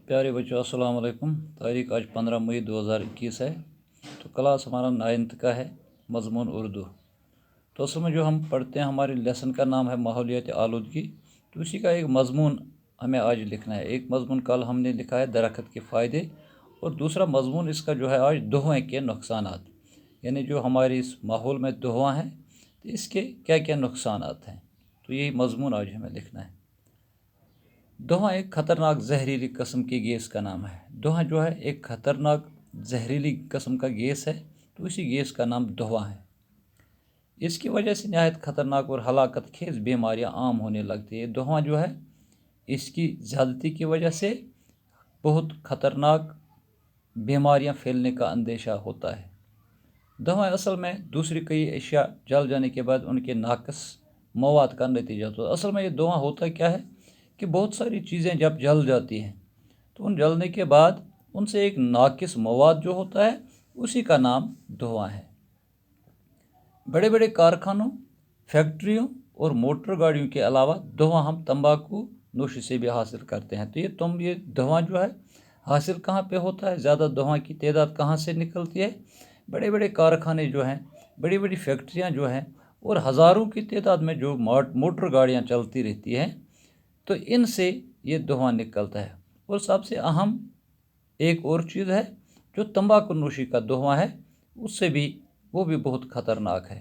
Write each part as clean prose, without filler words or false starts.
प्यारे बच्चों अस्सलाम वालेकुम। तारीख आज 15 मई 2021 है। तो क्लास हमारा 9th का है, मज़मून उर्दू। तो असल में जो हम पढ़ते हैं, हमारे लेसन का नाम है माहौलियाती आलूदगी। तो उसी का एक मज़मून हमें आज लिखना है। एक मज़मून कल हमने लिखा है दरख्त के फ़ायदे, और दूसरा मज़मून इसका जो है आज धुएँ के नुकसानात, यानी जो हमारे इस माहौल में धुआं है तो इसके क्या क्या नुकसानात हैं। तो यही मज़मून आज हमें लिखना है। धुआं एक ख़तरनाक जहरीली किस्म की गैस का नाम है। धुआं जो है एक ख़तरनाक जहरीली किस्म का गैस है, तो इसी गैस का नाम धुआं है। इसकी वजह से नहायत ख़तरनाक और हलाकत खेज बीमारियां आम होने लगती है। धुआं जो है इसकी ज़्यादती की वजह से बहुत ख़तरनाक बीमारियां फैलने का अंदेशा होता है। धुआं असल में दूसरी कई अशिया जल जाने के बाद उनके नाकस मवाद का नतीजा होता है। असल में ये धुआं होता क्या है कि बहुत सारी चीज़ें जब जल जाती हैं तो उन जलने के बाद उनसे एक नाकिस मवाद जो होता है उसी का नाम धुआं है। बड़े बड़े कारखानों, फैक्ट्रियों और मोटर गाड़ियों के अलावा धुआं हम तंबाकू नोशी से भी हासिल करते हैं। तो ये धुआं जो है हासिल कहाँ पे होता है, ज़्यादा धुआं की तादाद कहाँ से निकलती है? बड़े बड़े कारखाने जो हैं, बड़ी बड़ी फैक्ट्रियाँ जो हैं, और हज़ारों की तादाद में जो मोटर गाड़ियाँ चलती रहती हैं, तो इनसे ये धुआं निकलता है। और सबसे अहम एक और चीज़ है जो तंबाकू नोशी का धुआं है, उससे भी वो भी बहुत ख़तरनाक है।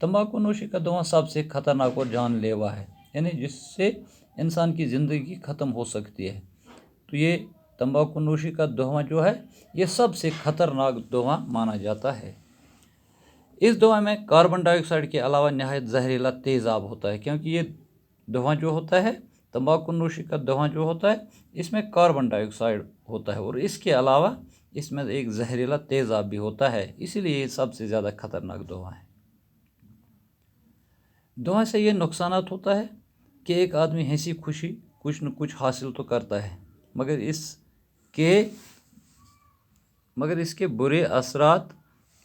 तंबाकू नोशी का धुआं सबसे ख़तरनाक और जानलेवा है, यानी जिससे इंसान की ज़िंदगी ख़त्म हो सकती है। तो ये तंबाकू नोशी का धुआं जो है ये सबसे ख़तरनाक धुआं माना जाता है। इस धुआं में कार्बन डाइऑक्साइड के अलावा नहायत जहरीला तेज़ाब होता है, क्योंकि ये धुआं जो होता है, तंबाकू नोशी का धुआं जो होता है, इसमें कार्बन डाइऑक्साइड होता है और इसके अलावा इसमें एक जहरीला तेज़ाब भी होता है, इसीलिए ये सबसे ज़्यादा खतरनाक धुआं है। धुआं से ये नुकसानात होता है कि एक आदमी हंसी खुशी कुछ न कुछ हासिल तो करता है, मगर इसके बुरे असरात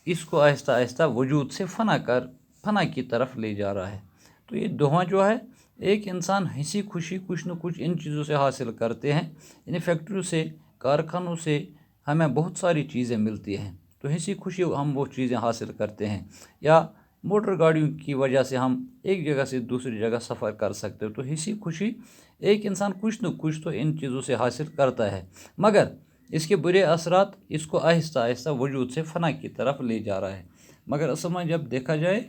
इसको आहिस्ता आहिस्ता वजूद से फना की तरफ ले जा रहा है। तो ये धुआं जो है, एक इंसान हंसी खुशी कुछ न कुछ इन चीज़ों से हासिल करते हैं। इन फैक्ट्रियों से, कारखानों से हमें बहुत सारी चीज़ें मिलती हैं, तो हंसी खुशी हम वो चीज़ें हासिल करते हैं। या मोटर गाड़ियों की वजह से हम एक जगह से दूसरी जगह सफ़र कर सकते हो। तो हंसी खुशी एक इंसान कुछ न कुछ तो इन चीज़ों से हासिल करता है, मगर इसके बुरे असरात इसको आहिस्ता आहिस्ता वजूद से फना की तरफ ले जा रहा है। मगर असल में जब देखा जाए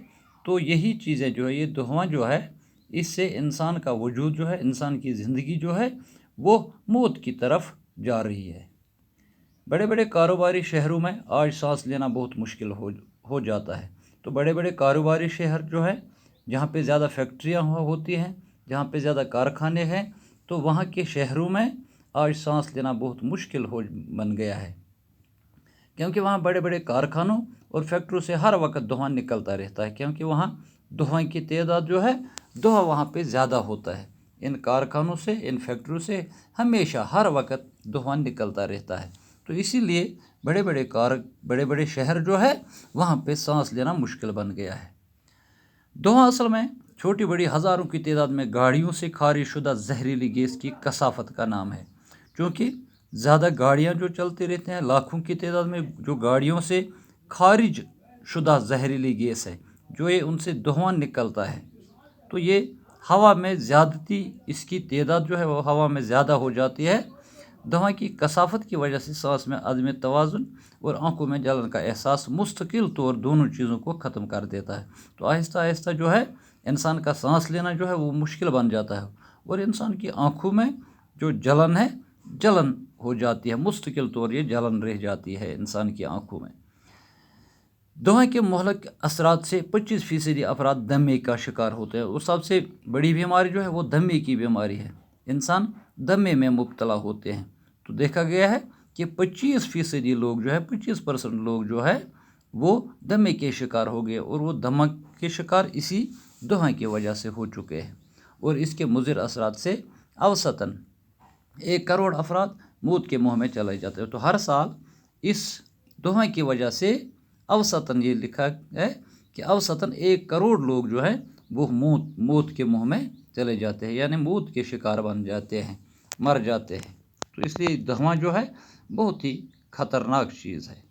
तो यही चीज़ें जो है, ये धुआं जो है, इससे इंसान का वजूद जो है, इंसान की ज़िंदगी जो है, वो मौत की तरफ जा रही है। बड़े बड़े कारोबारी शहरों में आज सांस लेना बहुत मुश्किल हो जाता है। तो बड़े बड़े कारोबारी शहर जो है, जहाँ पे ज़्यादा फैक्ट्रियाँ होती हैं, जहाँ पे ज़्यादा कारखाने हैं, तो वहाँ के शहरों में आज सांस लेना बहुत मुश्किल बन गया है, क्योंकि वहाँ बड़े बड़े कारखानों और फैक्ट्रियों से हर वक्त धुआं निकलता रहता है, क्योंकि वहाँ धुआं की तादाद जो है, धुआं वहाँ पे ज़्यादा होता है। इन कारखानों से, इन फैक्ट्रियों से हमेशा हर वक्त धुआं निकलता रहता है। तो इसीलिए बड़े बड़े शहर जो है, वहाँ पे सांस लेना मुश्किल बन गया है। धुआं असल में छोटी बड़ी हज़ारों की तादाद में गाड़ियों से खारिज शुदा जहरीली गैस की कसाफत का नाम है। क्योंकि ज़्यादा गाड़ियाँ जो चलती रहती हैं, लाखों की तादाद में जो गाड़ियों से खारिज शुदा जहरीली गैस है, जो ये उनसे धुआं निकलता है, तो ये हवा में ज़्यादती, इसकी तादाद जो है वो हवा में ज़्यादा हो जाती है। धुआं की कसाफत की वजह से सांस में अदम तवाज़ुन और आंखों में जलन का एहसास मुस्तकिल तौर दोनों चीज़ों को ख़त्म कर देता है। तो आहिस्ता आहिस्ता जो है इंसान का सांस लेना जो है वो मुश्किल बन जाता है, और इंसान की आंखों में जो जलन है, जलन हो जाती है, मुस्तकिल तौर ये जलन रह जाती है इंसान की आंखों में। धुआं के मुहलक असरात से 25% अफराद दमे का शिकार होते हैं, और सबसे बड़ी बीमारी जो है वो दमे की बीमारी है। इंसान दमे में मुब्तला होते हैं। तो देखा गया है कि 25% लोग जो है, 25% लोग जो है वो दमे के शिकार हो गए, और वो दमा के शिकार इसी धुआं की वजह से हो चुके हैं। और इसके मुज़िर असरात से औसतन 1 करोड़ अफराद मौत के मुँह में चले जाते हैं। तो हर साल इस धुआं की वजह से औसतन ये लिखा है कि औसतन 1 करोड़ लोग जो है वो मौत के मुँह में चले जाते हैं, यानी मौत के शिकार बन जाते हैं, मर जाते हैं। تو اس لیے دھواں جو ہے بہت ہی خطرناک چیز ہے۔